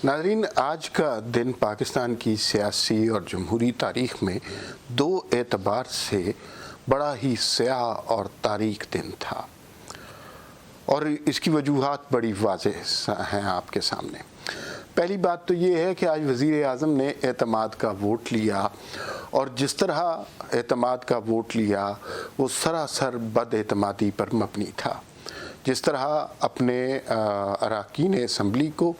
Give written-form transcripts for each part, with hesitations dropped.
ناظرین، آج کا دن پاکستان کی سیاسی اور جمہوری تاریخ میں دو اعتبار سے بڑا ہی سیاہ اور تاریخ دن تھا، اور اس کی وجوہات بڑی واضح ہیں آپ کے سامنے۔ پہلی بات تو یہ ہے کہ آج وزیر اعظم نے اعتماد کا ووٹ لیا، اور جس طرح اعتماد کا ووٹ لیا وہ سراسر بد اعتمادی پر مبنی تھا۔ جس طرح اپنے اراکین اسمبلی کو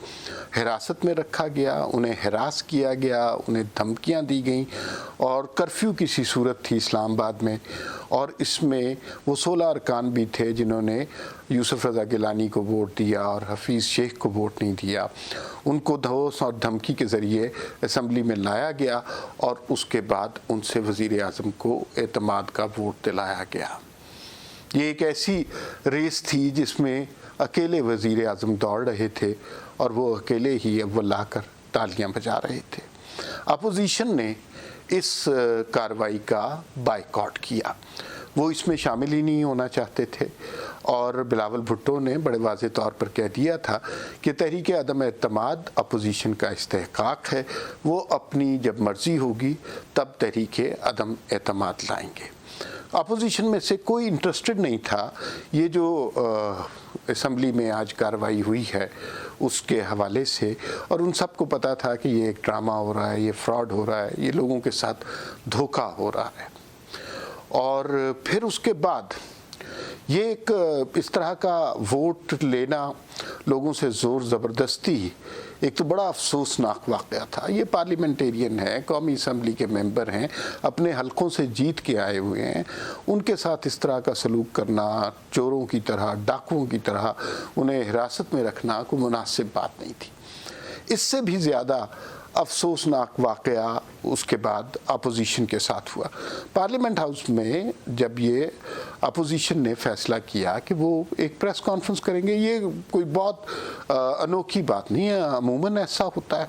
حراست میں رکھا گیا، انہیں ہراس کیا گیا، انہیں دھمکیاں دی گئیں، اور کرفیو کی سی صورت تھی اسلام آباد میں، اور اس میں وہ 16 ارکان بھی تھے جنہوں نے یوسف رضا گیلانی کو ووٹ دیا اور حفیظ شیخ کو ووٹ نہیں دیا۔ ان کو دھوس اور دھمکی کے ذریعے اسمبلی میں لایا گیا، اور اس کے بعد ان سے وزیر اعظم کو اعتماد کا ووٹ دلایا گیا۔ یہ ایک ایسی ریس تھی جس میں اکیلے وزیر اعظم دوڑ رہے تھے، اور وہ اکیلے ہی اول آ کر تالیاں بجا رہے تھے۔ اپوزیشن نے اس کارروائی کا بائیکاٹ کیا، وہ اس میں شامل ہی نہیں ہونا چاہتے تھے، اور بلاول بھٹو نے بڑے واضح طور پر کہہ دیا تھا کہ تحریک عدم اعتماد اپوزیشن کا استحقاق ہے، وہ اپنی جب مرضی ہوگی تب تحریک عدم اعتماد لائیں گے۔ اپوزیشن میں سے کوئی انٹرسٹڈ نہیں تھا یہ جو اسمبلی میں آج کارروائی ہوئی ہے اس کے حوالے سے، اور ان سب کو پتا تھا کہ یہ ایک ڈرامہ ہو رہا ہے، یہ فراڈ ہو رہا ہے، یہ لوگوں کے ساتھ دھوکہ ہو رہا ہے۔ اور پھر اس کے بعد یہ ایک اس طرح کا ووٹ لینا لوگوں سے زور زبردستی، ایک تو بڑا افسوسناک واقعہ تھا۔ یہ پارلیمنٹیرین ہیں، قومی اسمبلی کے ممبر ہیں، اپنے حلقوں سے جیت کے آئے ہوئے ہیں، ان کے ساتھ اس طرح کا سلوک کرنا، چوروں کی طرح، ڈاکوؤں کی طرح انہیں حراست میں رکھنا کوئی مناسب بات نہیں تھی۔ اس سے بھی زیادہ افسوسناک واقعہ اس کے بعد اپوزیشن کے ساتھ ہوا۔ پارلیمنٹ ہاؤس میں جب یہ اپوزیشن نے فیصلہ کیا کہ وہ ایک پریس کانفرنس کریں گے، یہ کوئی بہت انوکھی بات نہیں ہے، عموماً ایسا ہوتا ہے۔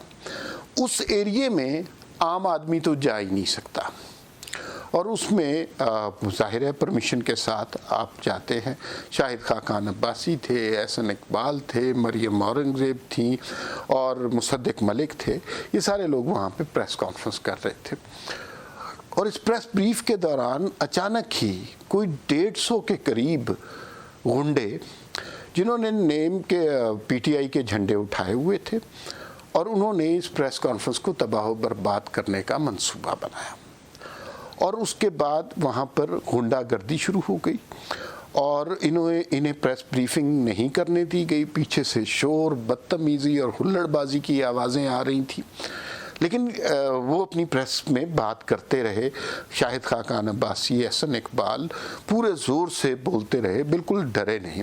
اس ایریے میں عام آدمی تو جا ہی نہیں سکتا، اور اس میں ظاہر ہے پرمیشن کے ساتھ آپ جاتے ہیں۔ شاہد خاقان عباسی تھے، احسن اقبال تھے، مریم اورنگزیب تھیں، اور مصدق ملک تھے۔ یہ سارے لوگ وہاں پہ پریس کانفرنس کر رہے تھے، اور اس پریس بریف کے دوران اچانک ہی کوئی 150 کے قریب غنڈے، جنہوں نے نیم کے پی ٹی آئی کے جھنڈے اٹھائے ہوئے تھے، اور انہوں نے اس پریس کانفرنس کو تباہ و برباد کرنے کا منصوبہ بنایا، اور اس کے بعد وہاں پر غنڈہ گردی شروع ہو گئی، اور انہیں پریس بریفنگ نہیں کرنے دی گئی۔ پیچھے سے شور، بدتمیزی اور ہلڑ بازی کی آوازیں آ رہی تھیں، لیکن وہ اپنی پریس میں بات کرتے رہے۔ شاہد خاقان عباسی، احسن اقبال پورے زور سے بولتے رہے، بالکل ڈرے نہیں،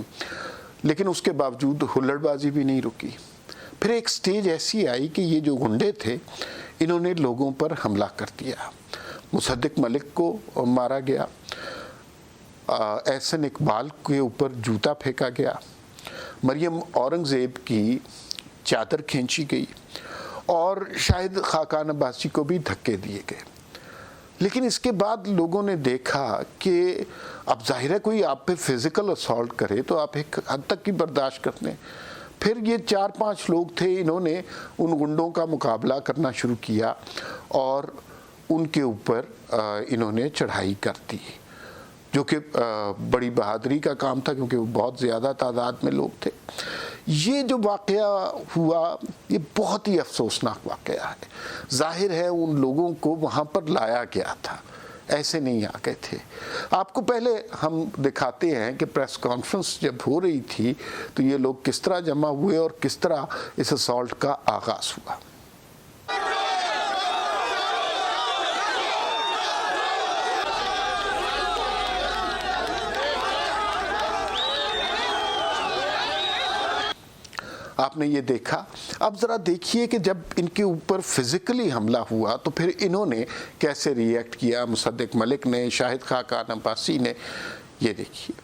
لیکن اس کے باوجود ہلڑ بازی بھی نہیں رکی۔ پھر ایک سٹیج ایسی آئی کہ یہ جو غنڈے تھے انہوں نے لوگوں پر حملہ کر دیا۔ مصدق ملک کو مارا گیا، احسن اقبال کے اوپر جوتا پھینکا گیا، مریم اورنگزیب کی چادر کھینچی گئی، اور شاہد خاقان عباسی کو بھی دھکے دیے گئے۔ لیکن اس کے بعد لوگوں نے دیکھا کہ اب ظاہر ہے کوئی آپ پہ فزیکل اسالٹ کرے تو آپ ایک حد تک کی برداشت کرتے ہیں۔ پھر یہ 4-5 لوگ تھے، انہوں نے ان غنڈوں کا مقابلہ کرنا شروع کیا، اور ان کے اوپر انہوں نے چڑھائی کر دی، جو کہ بڑی بہادری کا کام تھا، کیونکہ وہ بہت زیادہ تعداد میں لوگ تھے۔ یہ جو واقعہ ہوا یہ بہت ہی افسوسناک واقعہ ہے۔ ظاہر ہے ان لوگوں کو وہاں پر لایا گیا تھا، ایسے نہیں آ گئے تھے۔ آپ کو پہلے ہم دکھاتے ہیں کہ پریس کانفرنس جب ہو رہی تھی تو یہ لوگ کس طرح جمع ہوئے اور کس طرح اس اسالٹ کا آغاز ہوا۔ آپ نے یہ دیکھا۔ اب ذرا دیکھیے کہ جب ان کے اوپر فزیکلی حملہ ہوا تو پھر انہوں نے کیسے ری ایکٹ کیا، مصدق ملک نے، شاہد خاقان عباسی نے۔ یہ دیکھیے۔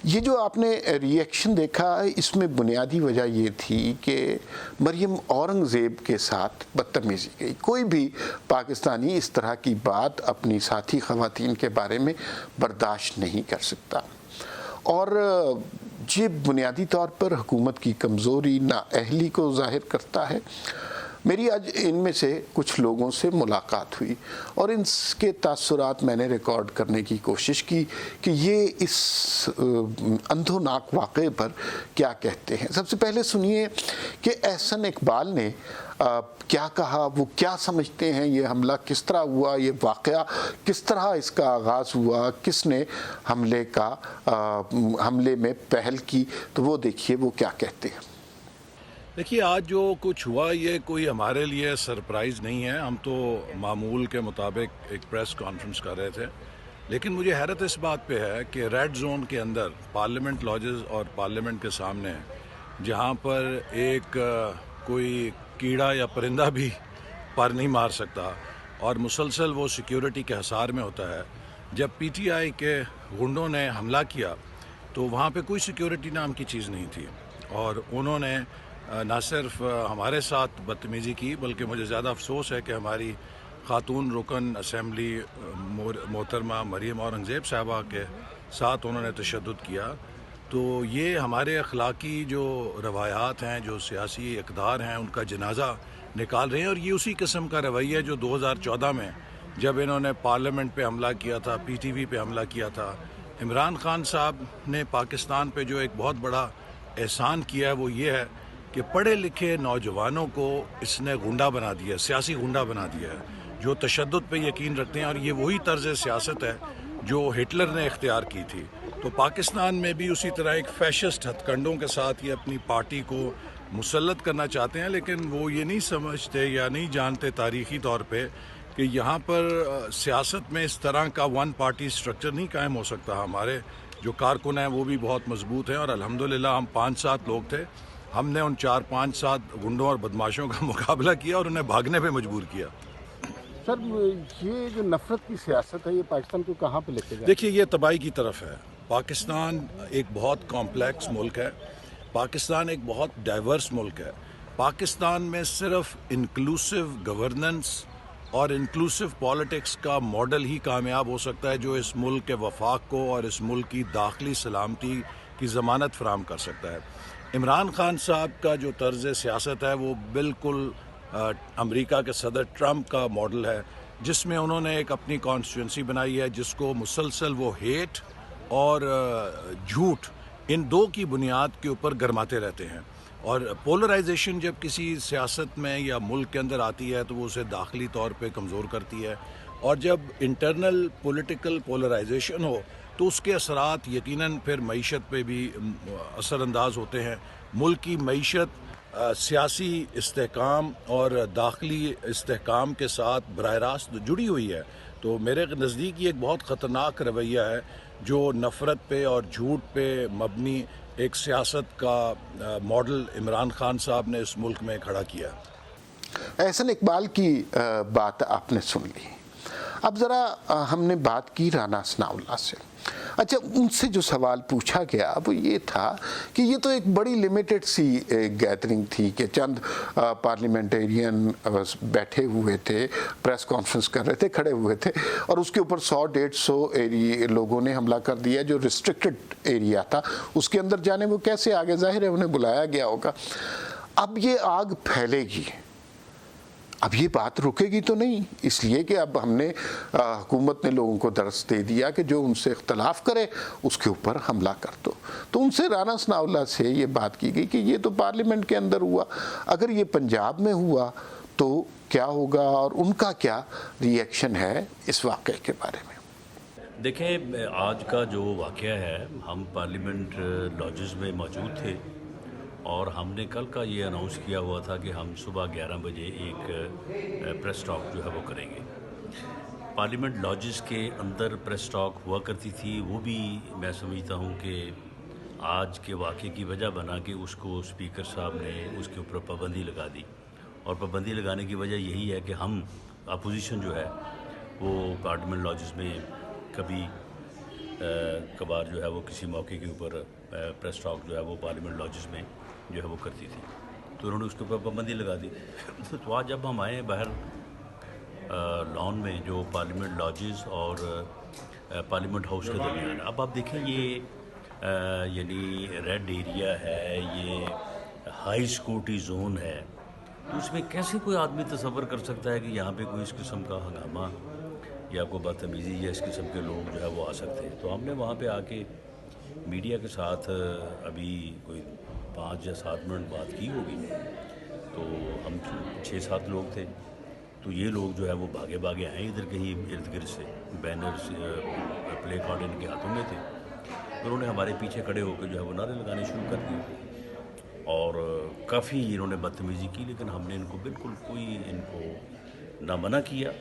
یہ جو آپ نے ریئیکشن دیکھا، اس میں بنیادی وجہ یہ تھی کہ مریم اورنگزیب کے ساتھ بدتمیزی گئی. کوئی بھی پاکستانی اس طرح کی بات اپنی ساتھی خواتین کے بارے میں برداشت نہیں کر سکتا، اور یہ بنیادی طور پر حکومت کی کمزوری، نااہلی کو ظاہر کرتا ہے. میری آج ان میں سے کچھ لوگوں سے ملاقات ہوئی اور ان کے تاثرات میں نے ریکارڈ کرنے کی کوشش کی کہ یہ اس اندھوناک واقعے پر کیا کہتے ہیں. سب سے پہلے سنیے کہ احسن اقبال نے کیا کہا، وہ کیا سمجھتے ہیں، یہ حملہ کس طرح ہوا، یہ واقعہ کس طرح اس کا آغاز ہوا، کس نے حملے میں پہل کی. تو وہ دیکھیے وہ کیا کہتے ہیں. دیکھیے، آج جو کچھ ہوا یہ کوئی ہمارے لیے سرپرائز نہیں ہے. ہم تو معمول کے مطابق ایک پریس کانفرنس کر رہے تھے، لیکن مجھے حیرت اس بات پہ ہے کہ ریڈ زون کے اندر پارلیمنٹ لاجز اور پارلیمنٹ کے سامنے جہاں پر ایک کوئی کیڑا یا پرندہ بھی پر نہیں مار سکتا اور مسلسل وہ سیکیورٹی کے حصار میں ہوتا ہے، جب پی ٹی آئی کے گنڈوں نے حملہ کیا تو وہاں پہ کوئی سیکیورٹی نام کی چیز نہیں تھی، اور انہوں نے نہ صرف ہمارے ساتھ بدتمیزی کی بلکہ مجھے زیادہ افسوس ہے کہ ہماری خاتون رکن اسمبلی محترمہ مریم اورنگزیب صاحبہ کے ساتھ انہوں نے تشدد کیا. تو یہ ہمارے اخلاقی جو روایات ہیں، جو سیاسی اقدار ہیں، ان کا جنازہ نکال رہے ہیں. اور یہ اسی قسم کا رویہ جو 2014 میں جب انہوں نے پارلیمنٹ پہ حملہ کیا تھا، پی ٹی وی پہ حملہ کیا تھا. عمران خان صاحب نے پاکستان پہ جو ایک بہت بڑا احسان کیا ہے وہ یہ ہے کہ پڑھے لکھے نوجوانوں کو اس نے غنڈہ بنا دیا، سیاسی غنڈہ بنا دیا ہے، جو تشدد پہ یقین رکھتے ہیں. اور یہ وہی طرز سیاست ہے جو ہٹلر نے اختیار کی تھی. تو پاکستان میں بھی اسی طرح ایک فیشسٹ ہتھ کنڈوں کے ساتھ یہ اپنی پارٹی کو مسلط کرنا چاہتے ہیں، لیکن وہ یہ نہیں سمجھتے یا نہیں جانتے تاریخی طور پہ کہ یہاں پر سیاست میں اس طرح کا ون پارٹی سٹرکچر نہیں قائم ہو سکتا. ہمارے جو کارکن ہیں وہ بھی بہت مضبوط ہیں، اور الحمدللہ ہم 5-7 لوگ تھے. ہم نے ان 4-5-7 گنڈوں اور بدماشوں کا مقابلہ کیا اور انہیں بھاگنے پہ مجبور کیا. سر، یہ جو نفرت کی سیاست ہے یہ پاکستان کو کہاں پہ لے کے جائے؟ دیکھیے، یہ تباہی کی طرف ہے. پاکستان ایک بہت کمپلیکس ملک ہے، پاکستان ایک بہت ڈائیورس ملک ہے. پاکستان میں صرف انکلوسیو گورننس اور انکلوسیو پالیٹکس کا ماڈل ہی کامیاب ہو سکتا ہے جو اس ملک کے وفاق کو اور اس ملک کی داخلی سلامتی کی ضمانت فراہم کر سکتا ہے. عمران خان صاحب کا جو طرز سیاست ہے وہ بالکل امریکہ کے صدر ٹرمپ کا ماڈل ہے، جس میں انہوں نے ایک اپنی کانسٹیٹوئنسی بنائی ہے جس کو مسلسل وہ ہیٹ اور جھوٹ ان دو کی بنیاد کے اوپر گرماتے رہتے ہیں. اور پولرائزیشن جب کسی سیاست میں یا ملک کے اندر آتی ہے تو وہ اسے داخلی طور پہ کمزور کرتی ہے، اور جب انٹرنل پولیٹیکل پولرائزیشن ہو تو اس کے اثرات یقیناً پھر معیشت پہ بھی اثر انداز ہوتے ہیں. ملک کی معیشت سیاسی استحکام اور داخلی استحکام کے ساتھ براہ راست جڑی ہوئی ہے. تو میرے نزدیک یہ ایک بہت خطرناک رویہ ہے جو نفرت پہ اور جھوٹ پہ مبنی ایک سیاست کا ماڈل عمران خان صاحب نے اس ملک میں کھڑا کیا. احسن اقبال کی بات آپ نے سن لی. اب ذرا ہم نے بات کی رانا ثناءاللہ سے. اچھا، ان سے جو سوال پوچھا گیا وہ یہ تھا کہ یہ تو ایک بڑی لیمیٹڈ سی گیدرنگ تھی کہ چند پارلیمنٹیرین بیٹھے ہوئے تھے، پریس کانفرنس کر رہے تھے، کھڑے ہوئے تھے، اور اس کے اوپر 100-150 لوگوں نے حملہ کر دیا جو ریسٹرکٹڈ ایریا تھا. اس کے اندر جانے وہ کیسے آگے؟ ظاہر ہے انہیں بلایا گیا ہوگا. اب یہ آگ پھیلے گی، اب یہ بات رکے گی تو نہیں، اس لیے کہ اب ہم نے حکومت نے لوگوں کو درس دے دیا کہ جو ان سے اختلاف کرے اس کے اوپر حملہ کر دو. تو ان سے رانا ثناءاللہ سے یہ بات کی گئی کہ یہ تو پارلیمنٹ کے اندر ہوا، اگر یہ پنجاب میں ہوا تو کیا ہوگا، اور ان کا کیا ری ایکشن ہے اس واقعے کے بارے میں. دیکھیں، آج کا جو واقعہ ہے، ہم پارلیمنٹ لاجز میں موجود تھے اور ہم نے کل کا یہ اناؤنس کیا ہوا تھا کہ ہم صبح 11 بجے ایک پریس ٹاک جو ہے وہ کریں گے. پارلیمنٹ لاجز کے اندر پریس ٹاک ہوا کرتی تھی، وہ بھی میں سمجھتا ہوں کہ آج کے واقعے کی وجہ بنا کہ اس کو اسپیکر صاحب نے اس کے اوپر پابندی لگا دی. اور پابندی لگانے کی وجہ یہی ہے کہ ہم اپوزیشن جو ہے وہ پارلیمنٹ لاجز میں کبھی کبھار جو ہے وہ کسی موقع کے اوپر پریس ٹاک جو ہے وہ پارلیمنٹ لاجز میں جو ہے وہ کرتی تھی، تو انہوں نے اس کے اوپر پابندی لگا دی۔ تو آج جب ہم آئے باہر لان میں جو پارلیمنٹ لاجز اور پارلیمنٹ ہاؤس کے درمیان، اب آپ دیکھیں یہ یعنی ریڈ ایریا ہے، یہ ہائی سیکورٹی زون ہے، تو اس میں کیسے کوئی آدمی تصور کر سکتا ہے کہ یہاں پہ کوئی اس قسم کا ہنگامہ یا کوئی بدتمیزی یا اس قسم کے لوگ جو ہے وہ آ سکتے ہیں۔ تو ہم نے وہاں پہ آ کے میڈیا کے ساتھ ابھی کوئی 5 یا 7 منٹ بات کی ہوگی، تو ہم 6-7 لوگ تھے، تو یہ لوگ جو ہے وہ بھاگے بھاگے آئے ادھر کہیں ارد گرد سے، بینرز پلے کارڈ ان کے ہاتھوں میں تھے، تو انہوں نے ہمارے پیچھے کھڑے ہو کے جو ہے وہ نعرے لگانے شروع کر دیے اور کافی انہوں نے بدتمیزی کی، لیکن ہم نے ان کو بالکل کوئی ان کو نہ منع کیا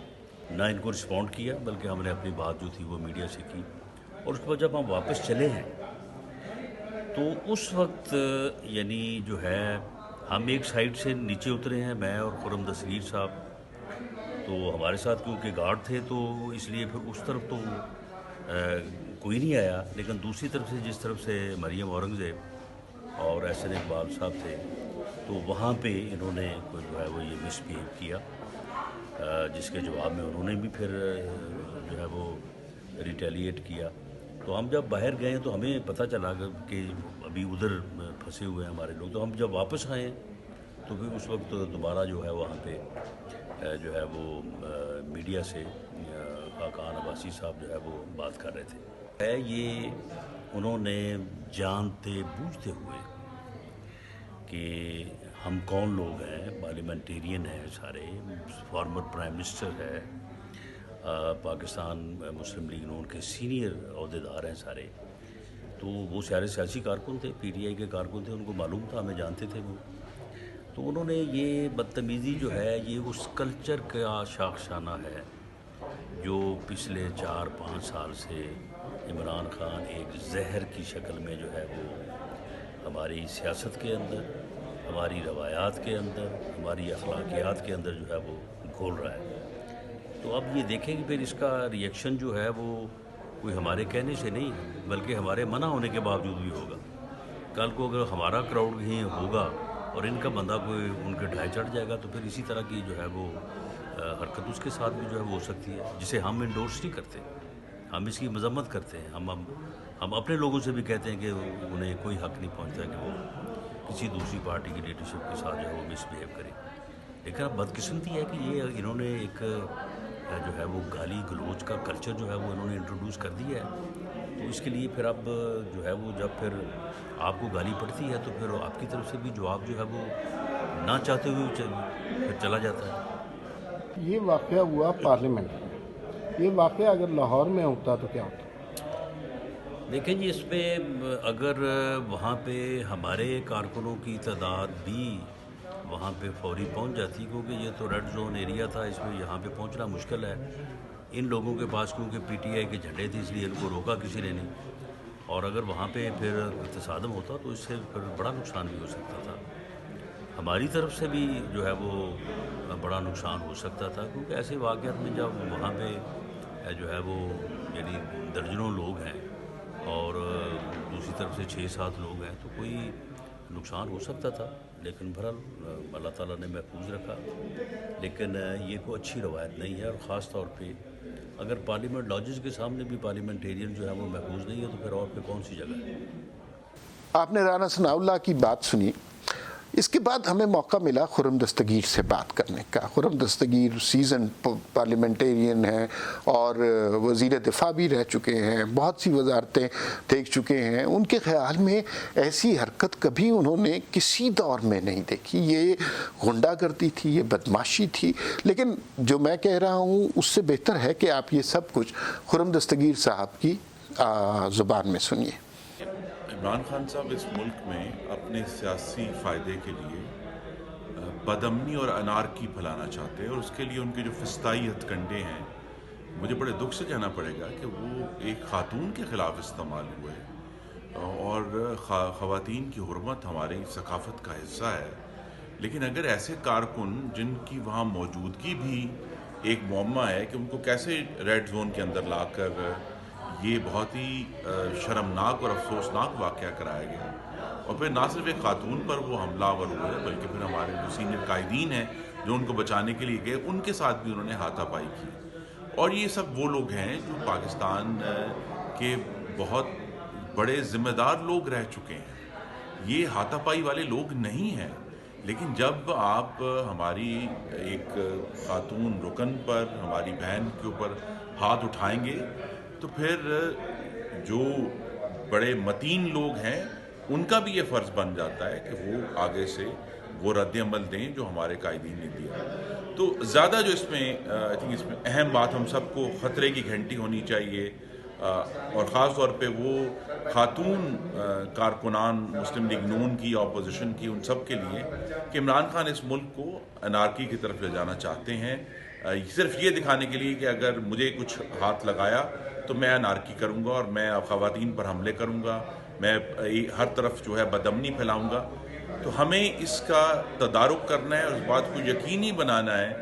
نہ ان کو رسپونڈ کیا، بلکہ ہم نے اپنی بات جو تھی وہ میڈیا سے کی۔ اور اس کے بعد جب ہم واپس چلے ہیں تو اس وقت یعنی جو ہے ہم ایک سائڈ سے نیچے اترے ہیں، میں اور خرم دستگیر صاحب، تو ہمارے ساتھ کیونکہ گارڈ تھے تو اس لیے پھر اس طرف تو کوئی نہیں آیا، لیکن دوسری طرف سے جس طرف سے مریم اورنگزیب اور احسن اقبال صاحب تھے، تو وہاں پہ انہوں نے کوئی جو ہے وہ یہ مس بہیو کیا، جس کے جواب میں انہوں نے بھی پھر جو ہے وہ ریٹیلیٹ کیا۔ تو ہم جب باہر گئے تو ہمیں پتہ چلا کہ ابھی ادھر پھنسے ہوئے ہیں ہمارے لوگ، تو ہم جب واپس آئے تو پھر اس وقت دوبارہ جو ہے وہاں پہ جو ہے وہ میڈیا سے خاقان عباسی صاحب جو ہے وہ بات کر رہے تھے۔ یہ انہوں نے جانتے بوجھتے ہوئے کہ ہم کون لوگ ہیں، پارلیمنٹیرین ہیں سارے، فارمر پرائم منسٹر ہے، پاکستان مسلم لیگ نون کے سینئر عہدیدار ہیں سارے، تو وہ سارے سیاسی کارکن تھے، پی ٹی آئی کے کارکن تھے، ان کو معلوم تھا، ہمیں جانتے تھے وہ، تو انہوں نے یہ بدتمیزی جو ہے یہ اس کلچر کا شاخسانہ ہے جو پچھلے 4-5 سال سے عمران خان ایک زہر کی شکل میں جو ہے وہ ہماری سیاست کے اندر، ہماری روایات کے اندر، ہماری اخلاقیات کے اندر جو ہے وہ گھول رہا ہے۔ تو اب یہ دیکھیں کہ پھر اس کا ری ایکشن جو ہے وہ کوئی ہمارے کہنے سے نہیں بلکہ ہمارے منع ہونے کے باوجود بھی ہوگا۔ کل کو اگر ہمارا کراؤڈ کہیں ہوگا اور ان کا بندہ کوئی ان کے ڈھائے چڑھ جائے گا تو پھر اسی طرح کی جو ہے وہ حرکت اس کے ساتھ بھی جو ہے وہ ہو سکتی ہے، جسے ہم انڈورس نہیں کرتے، ہم اس کی مذمت کرتے ہیں۔ ہم اپنے لوگوں سے بھی کہتے ہیں کہ انہیں کوئی حق نہیں پہنچتا کہ وہ کسی دوسری پارٹی کی لیڈرشپ کے ساتھ جو ہے وہ مس بہیو کرے، لیکن اب بدقسمتی ہے کہ یہ انہوں نے ایک جو ہے وہ گالی گلوچ کا کلچر جو ہے وہ انہوں نے انٹروڈیوس کر دیا ہے، تو اس کے لیے پھر اب جو ہے وہ جب پھر آپ کو گالی پڑتی ہے تو پھر آپ کی طرف سے بھی جواب جو ہے وہ نہ چاہتے ہوئے پھر چلا جاتا ہے۔ یہ واقعہ ہوا پارلیمنٹ میں، یہ واقعہ اگر لاہور میں ہوتا تو کیا ہوتا؟ دیکھیں جی، اس پہ اگر وہاں پہ ہمارے کارکنوں کی تعداد بھی وہاں پہ فوری پہنچ جاتی، کیونکہ یہ تو ریڈ زون ایریا تھا، اس میں یہاں پہ پہنچنا مشکل ہے، ان لوگوں کے پاس کیونکہ پی ٹی آئی کے جھنڈے تھے اس لیے ان کو روکا کسی نے نہیں، اور اگر وہاں پہ پھر تصادم ہوتا تو اس سے پھر بڑا نقصان بھی ہو سکتا تھا، ہماری طرف سے بھی جو ہے وہ بڑا نقصان ہو سکتا تھا، کیونکہ ایسے واقعات میں جب وہاں پہ جو ہے وہ یعنی درجنوں لوگ ہیں اور دوسری طرف سے 6-7 لوگ ہیں تو کوئی نقصان ہو سکتا تھا، لیکن بہرحال اللہ تعالیٰ نے محفوظ رکھا، لیکن یہ کوئی اچھی روایت نہیں ہے، اور خاص طور پہ اگر پارلیمنٹ لاجز کے سامنے بھی پارلیمنٹیرین جو ہے وہ محفوظ نہیں ہے تو پھر اور پہ کون سی جگہ ہے۔ آپ نے رانا ثناء اللہ کی بات سنی، اس کے بعد ہمیں موقع ملا خرم دستگیر سے بات کرنے کا۔ خرم دستگیر سیزن پارلیمنٹیرین ہیں اور وزیر دفاع بھی رہ چکے ہیں، بہت سی وزارتیں دیکھ چکے ہیں، ان کے خیال میں ایسی حرکت کبھی انہوں نے کسی دور میں نہیں دیکھی، یہ غنڈہ گردی تھی، یہ بدماشی تھی، لیکن جو میں کہہ رہا ہوں اس سے بہتر ہے کہ آپ یہ سب کچھ خرم دستگیر صاحب کی زبان میں سنیے۔ عمران خان صاحب اس ملک میں اپنے سیاسی فائدے کے لیے بدامنی اور انارکی پھیلانا چاہتے ہیں، اور اس کے لیے ان کے جو فسطائی ہتھ کنڈے ہیں، مجھے بڑے دکھ سے کہنا پڑے گا کہ وہ ایک خاتون کے خلاف استعمال ہوئے، اور خواتین کی حرمت ہماری ثقافت کا حصہ ہے، لیکن اگر ایسے کارکن جن کی وہاں موجودگی بھی ایک معمہ ہے کہ ان کو کیسے ریڈ زون کے اندر لا کر یہ بہت ہی شرمناک اور افسوسناک واقعہ کرایا گیا، اور پھر نہ صرف ایک خاتون پر وہ حملہ آور ہوئے بلکہ پھر ہمارے جو سینئر قائدین ہیں جو ان کو بچانے کے لیے گئے ان کے ساتھ بھی انہوں نے ہاتھا پائی کی. اور یہ سب وہ لوگ ہیں جو پاکستان کے بہت بڑے ذمہ دار لوگ رہ چکے ہیں. یہ ہاتھا پائی والے لوگ نہیں ہیں. لیکن جب آپ ہماری ایک خاتون رکن پر، ہماری بہن کے اوپر ہاتھ اٹھائیں گے تو پھر جو بڑے متین لوگ ہیں ان کا بھی یہ فرض بن جاتا ہے کہ وہ آگے سے وہ رد عمل دیں جو ہمارے قائدین نے دیا. تو زیادہ جو اس میں اس میں اہم بات ہم سب کو خطرے کی گھنٹی ہونی چاہیے، اور خاص طور پہ وہ خاتون کارکنان مسلم لیگ نون کی، اپوزیشن کی، ان سب کے لیے کہ عمران خان اس ملک کو انارکی کی طرف لے جانا چاہتے ہیں، صرف یہ دکھانے کے لیے کہ اگر مجھے کچھ ہاتھ لگایا تو میں انارکی کروں گا اور میں خواتین پر حملے کروں گا، میں ہر طرف جو ہے بدامنی پھیلاؤں گا. تو ہمیں اس کا تدارک کرنا ہے اور اس بات کو یقینی بنانا ہے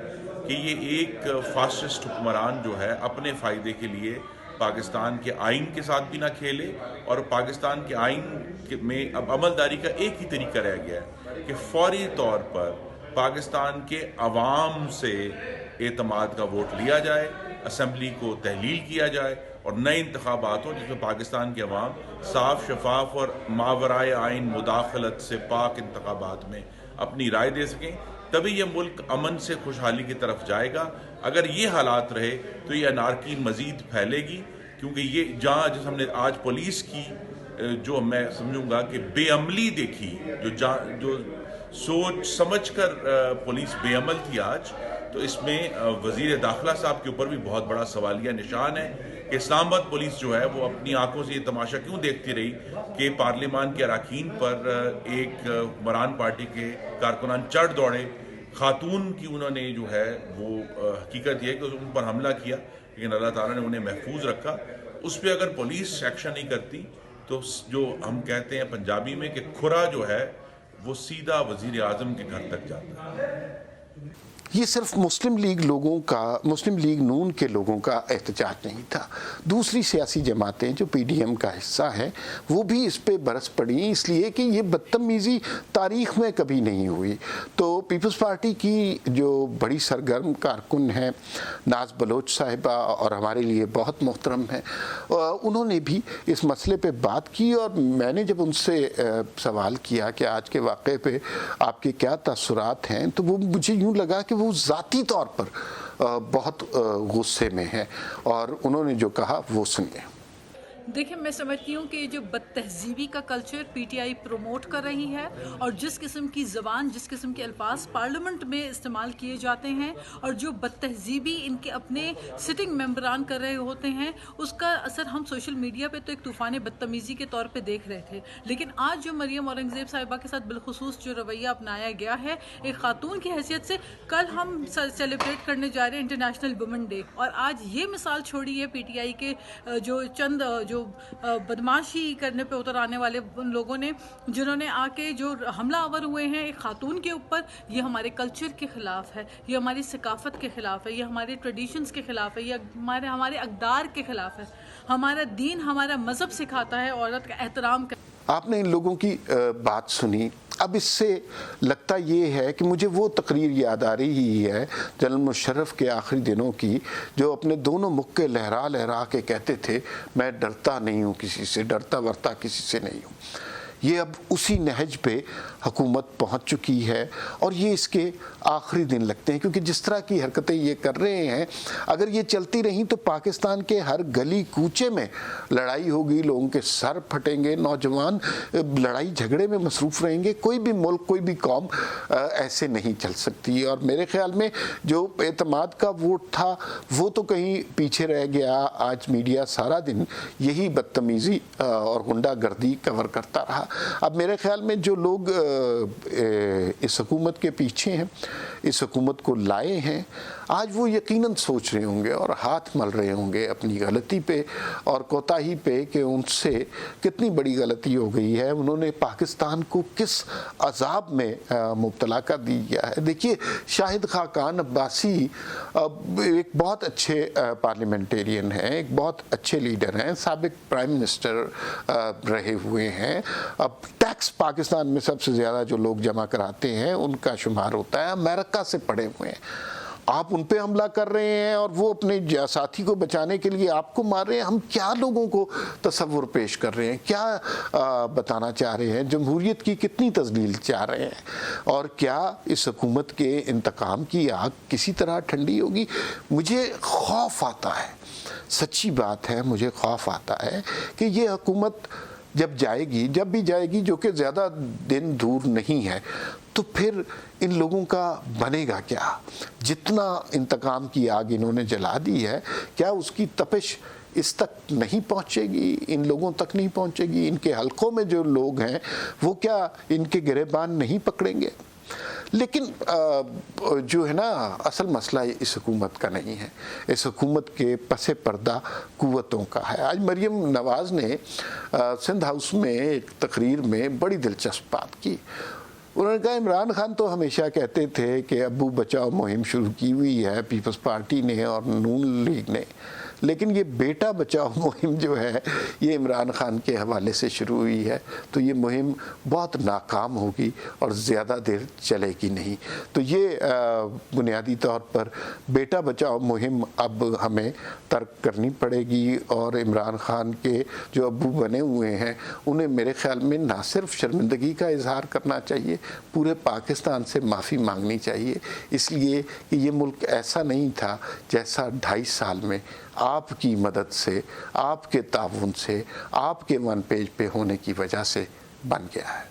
کہ یہ ایک فاسسٹ حکمران جو ہے اپنے فائدے کے لیے پاکستان کے آئین کے ساتھ بھی نہ کھیلے. اور پاکستان کے آئین میں اب عملداری کا ایک ہی طریقہ رہ گیا ہے کہ فوری طور پر پاکستان کے عوام سے اعتماد کا ووٹ لیا جائے، اسمبلی کو تحلیل کیا جائے اور نئے انتخابات ہوں جس میں پاکستان کے عوام صاف، شفاف اور ماورائے آئین مداخلت سے پاک انتخابات میں اپنی رائے دے سکیں. تبھی یہ ملک امن سے خوشحالی کی طرف جائے گا. اگر یہ حالات رہے تو یہ انارکی مزید پھیلے گی، کیونکہ یہ جہاں جس ہم نے آج پولیس کی جو میں سمجھوں گا کہ بے عملی دیکھی، جو سوچ سمجھ کر پولیس بے عمل تھی آج، تو اس میں وزیر داخلہ صاحب کے اوپر بھی بہت بڑا سوالیہ نشان ہے کہ اسلام آباد پولیس جو ہے وہ اپنی آنکھوں سے یہ تماشا کیوں دیکھتی رہی کہ پارلیمان کے اراکین پر ایک حکمران پارٹی کے کارکنان چڑھ دوڑے. خاتون کی انہوں نے جو ہے وہ حقیقت یہ کہ ان پر حملہ کیا، لیکن اللہ تعالیٰ نے انہیں محفوظ رکھا. اس پہ اگر پولیس ایکشن نہیں کرتی تو جو ہم کہتے ہیں پنجابی میں کہ کھرا جو ہے وہ سیدھا وزیر اعظم کے گھر تک جاتا ہے. یہ صرف مسلم لیگ نون کے لوگوں کا احتجاج نہیں تھا. دوسری سیاسی جماعتیں جو پی ڈی ایم کا حصہ ہیں وہ بھی اس پہ برس پڑیں، اس لیے کہ یہ بدتمیزی تاریخ میں کبھی نہیں ہوئی. تو پیپلز پارٹی کی جو بڑی سرگرم کارکن ہیں ناز بلوچ صاحبہ، اور ہمارے لیے بہت محترم ہیں، انہوں نے بھی اس مسئلے پہ بات کی. اور میں نے جب ان سے سوال کیا کہ آج کے واقعے پہ آپ کے کیا تاثرات ہیں، تو وہ مجھے یوں لگا کہ وہ ذاتی طور پر بہت غصے میں ہیں، اور انہوں نے جو کہا وہ سنیے. دیکھیں، میں سمجھتی ہوں کہ جو بد تہذیبی کا culture P T I promote کر رہی ہے، اور جس قسم کی زبان، جس قسم کے الفاظ پارلیمنٹ میں استعمال کیے جاتے ہیں، اور جو بد تہذیبی ان کے اپنے سٹنگ ممبران کر رہے ہوتے ہیں، اس کا اثر ہم سوشل میڈیا پہ تو ایک طوفان بدتمیزی کے طور پہ دیکھ رہے تھے. لیکن آج جو مریم اورنگزیب صاحبہ کے ساتھ بالخصوص جو رویہ اپنایا گیا ہے ایک خاتون کی حیثیت سے، کل ہم سیلیبریٹ کرنے جا رہے ہیں انٹرنیشنل وومن ڈے، اور آج یہ مثال چھوڑی ہے پی ٹی آئی کے جو چند جو بدماشی کرنے پہ اتر آنے والے لوگوں نے، جنہوں نے آ کے جو حملہ آور ہوئے ہیں ایک خاتون کے اوپر. یہ ہمارے کلچر کے خلاف ہے، یہ ہماری ثقافت کے خلاف ہے، یہ ہمارے ٹریڈیشنز کے خلاف ہے، یہ ہمارے اقدار کے خلاف ہے. ہمارا دین، ہمارا مذہب سکھاتا ہے عورت کا احترام کرنا. آپ نے ان لوگوں کی بات سنی. اب اس سے لگتا یہ ہے کہ مجھے وہ تقریر یاد آ رہی ہے جنرل مشرف کے آخری دنوں کی، جو اپنے دونوں مکے لہرا لہرا کے کہتے تھے میں ڈرتا نہیں ہوں کسی سے، ڈرتا ورتا کسی سے نہیں ہوں. یہ اب اسی نہج پہ حکومت پہنچ چکی ہے، اور یہ اس کے آخری دن لگتے ہیں، کیونکہ جس طرح کی حرکتیں یہ کر رہے ہیں اگر یہ چلتی رہیں تو پاکستان کے ہر گلی کوچے میں لڑائی ہوگی، لوگوں کے سر پھٹیں گے، نوجوان لڑائی جھگڑے میں مصروف رہیں گے. کوئی بھی ملک، کوئی بھی قوم ایسے نہیں چل سکتی. اور میرے خیال میں جو اعتماد کا ووٹ تھا وہ تو کہیں پیچھے رہ گیا. آج میڈیا سارا دن یہی بدتمیزی اور غنڈہ گردی کور کرتا رہا. اب میرے خیال میں جو لوگ اس حکومت کے پیچھے ہیں، اس حکومت کو لائے ہیں، آج وہ یقیناً سوچ رہے ہوں گے اور ہاتھ مل رہے ہوں گے اپنی غلطی پہ اور کوتاہی پہ کہ ان سے کتنی بڑی غلطی ہو گئی ہے، انہوں نے پاکستان کو کس عذاب میں مبتلا کر دیا ہے۔ دیکھیے شاہد خاقان عباسی ایک بہت اچھے پارلیمنٹیرین ہیں، ایک بہت اچھے لیڈر ہیں، سابق پرائم منسٹر رہے ہوئے ہیں۔ اب ٹیکس پاکستان میں سب سے زیادہ جو لوگ جمع کراتے ہیں ان کا شمار ہوتا ہے، امریکہ سے پڑے ہوئے ہیں۔ آپ ان پہ حملہ کر رہے ہیں اور وہ اپنے ساتھی کو بچانے کے لیے آپ کو مار رہے ہیں۔ ہم کیا لوگوں کو تصور پیش کر رہے ہیں، کیا بتانا چاہ رہے ہیں، جمہوریت کی کتنی تذلیل چاہ رہے ہیں، اور کیا اس حکومت کے انتقام کی آگ کسی طرح ٹھنڈی ہوگی؟ مجھے خوف آتا ہے، سچی بات ہے، مجھے خوف آتا ہے کہ یہ حکومت جب جائے گی، جب بھی جائے گی، جو کہ زیادہ دن دور نہیں ہے، تو پھر ان لوگوں کا بنے گا کیا؟ جتنا انتقام کی آگ انہوں نے جلا دی ہے، کیا اس کی تپش اس تک نہیں پہنچے گی، ان لوگوں تک نہیں پہنچے گی؟ ان کے حلقوں میں جو لوگ ہیں وہ کیا ان کے گریبان نہیں پکڑیں گے؟ لیکن جو ہے نا، اصل مسئلہ اس حکومت کا نہیں ہے، اس حکومت کے پس پردہ قوتوں کا ہے۔ آج مریم نواز نے سندھ ہاؤس میں ایک تقریر میں بڑی دلچسپ بات کی۔ انہوں نے کہا عمران خان تو ہمیشہ کہتے تھے کہ ابو بچاؤ مہم شروع کی ہوئی ہے پیپلز پارٹی نے اور نون لیگ نے، لیکن یہ بیٹا بچاؤ مہم جو ہے یہ عمران خان کے حوالے سے شروع ہوئی ہے، تو یہ مہم بہت ناکام ہوگی اور زیادہ دیر چلے گی نہیں۔ تو یہ بنیادی طور پر بیٹا بچاؤ مہم اب ہمیں ترک کرنی پڑے گی، اور عمران خان کے جو ابو بنے ہوئے ہیں انہیں میرے خیال میں نہ صرف شرمندگی کا اظہار کرنا چاہیے، پورے پاکستان سے معافی مانگنی چاہیے، اس لیے کہ یہ ملک ایسا نہیں تھا جیسا 2.5 سال میں آپ کی مدد سے، آپ کے تعاون سے، آپ کے ون پیج پہ ہونے کی وجہ سے بن گیا ہے۔